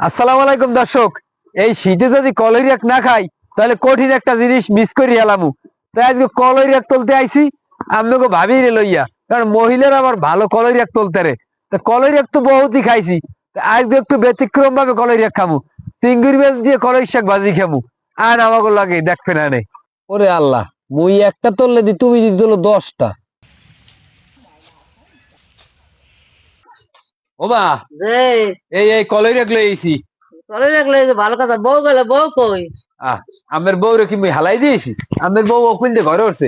আসসালামু আলাইকুম দর্শক। এই শীতে যদি কলইরিয়াক না খাই তাহলে কঠিন একটা জিনিস মিস করি এলামু। তাই আজকে কলইরিয়াক তুলতে আইছি আপনাকে ভাবিয়ে লইয়া, কারণ মহিলারা আবার ভালো কলইরিয়াক তুলতে রে। তা কলইরিয়াক তো বহুতই খাইছি, তা আজকে একটু ব্যতিক্রম ভাবে কলইরিয়াক খামু। চিংড়ি মাছ দিয়ে কলই শাক ভাজি খামু। আর আমাকে লাগে দেখবে না নে। ওরে আল্লাহ, মুই একটা তুললে দি তুমি দিতে হলো 10টা। ও বা, রে এই এই কলইরিয়াক লইছি। চলে রাখলে ভালো কথা। বউ গেলে বউ কই? আহ, আমের বউরে কি মুই হালাই দিয়েছি? আমের বউ ওখান দিয়ে ঘরে উঠছে।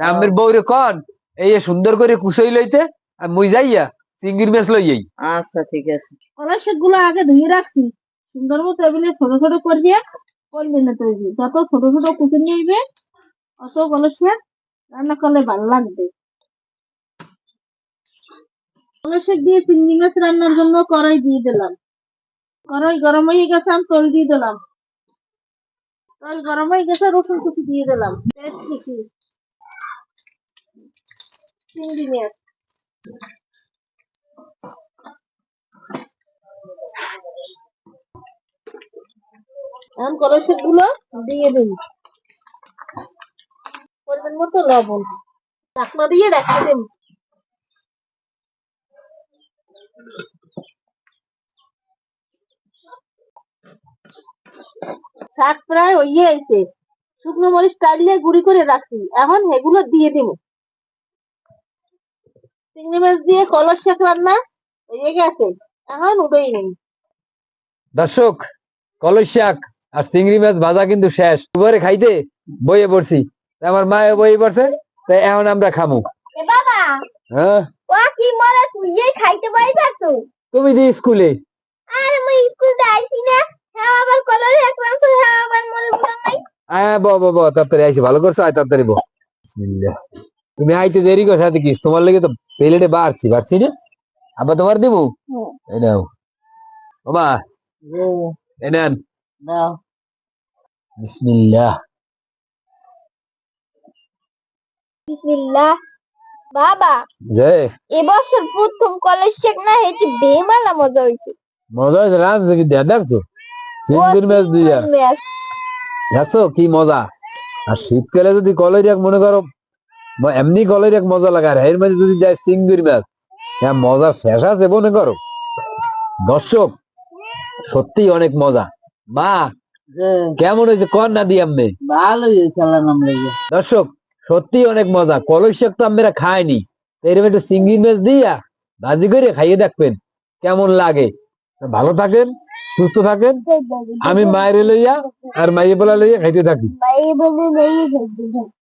আমের বউরে কন এই যে সুন্দর করে কুচাই লইতে, আর মুই যাইয়া চিংড়ি মাছ লইয়াই। আচ্ছা ঠিক আছে। কলাই শাক গুলো আগে ধুয়ে রাখছি, সুন্দর মতো টেবিলে ছোট ছোট করে দিয়ে করবি না তৈরি। যত ছোট ছোট কুচি নিয়ে অত কলাই শাক রান্না করলে ভালো লাগবে। কলাই শাক দিয়ে চিংড়ি মাছ রান্নার জন্য কড়াই দিয়ে দিলাম। কড়াই গরম হয়ে গেছে, আমি তেল দিয়ে দিলাম। তেল গরম হয়ে গেছে, রসুন কুচি দিয়ে দিলাম। পেঁয়াজ কুচি, চিংড়ি মাছ, এখন কলাই শাক গুলো দিয়ে দিন। পরিমাণ মতো লবণ, ঢাকনা দিয়ে রেখে দিন। শাক প্রায় হইয়ে আইছে, শুকনো মরিচ টাইলে গুঁড়ি করে রাখছি, এখন এগুলো দিয়ে দিব। চিংড়ি মাছ দিয়ে কলর শাক রান্না হয়ে গেছে, এখন উঠেই নেই। দর্শক, কলই শাক আর চিংড়ি মাছ ভাজা কিন্তু শেষ। দুপুরে খাইতে বইয়ে পড়ছি, আমার মায়ে বইয়ে পড়ছে, তাই এখন আমরা খামু। এ বাবা, হ্যাঁ, ও কি মরে তুই খাইতে পাইতাছো? তুমি দি স্কুলে। আরে মই স্কুল যাইছি না। হ্যাঁ আবার কলর শাক রান্না, হ্যাঁ আবার মরে বুঝা নাই। হ্যাঁ, ব ব ব, তাড়াতাড়ি আইসি, ভালো করছো, আয় তাড়াতাড়ি ব। বিসমিল্লাহ। তুমি আইতে দেরি করছো, হাতে কি তোমার লেগে তো প্লেটে বাড়ছি বাড়ছি না। আবার তোমার দিব, এই নাও। ও মা, এই নেন। দাও। বিসমিল্লাহ। বিসমিল্লাহ। বাবা, যে এবছর প্রথম কলেজ শেখ না হেতি বেমালা মজা হইছে। মজা হয়েছে, রাত দেখি দেখছো চিংড়ি মাছ দিয়া, দেখছো কি মজা। আর শীতকালে যদি কলেরিয়াক মনে করো, এমনি কলেরিয়াক মজা লাগে, আর এর মধ্যে যদি যায় চিংড়ি মাছ, হ্যাঁ মজা শেষ আছে মনে করো। দর্শক, সত্যি অনেক মজা। মা, কেমন হয়েছে কর না দিয়ে আমি। ভালো হয়েছে নাম লেগে। দর্শক, সত্যি অনেক মজা। কলই শাক তো আমরা খাইনি, এরকম একটু চিংড়ি মাছ দিয়া ভাজি করে খাইয়ে দেখবেন কেমন লাগে। ভালো থাকেন, সুস্থ থাকেন। আমি মায়ের লইয়া আর মাইয়ে বলা লইয়া খাইতে থাকি।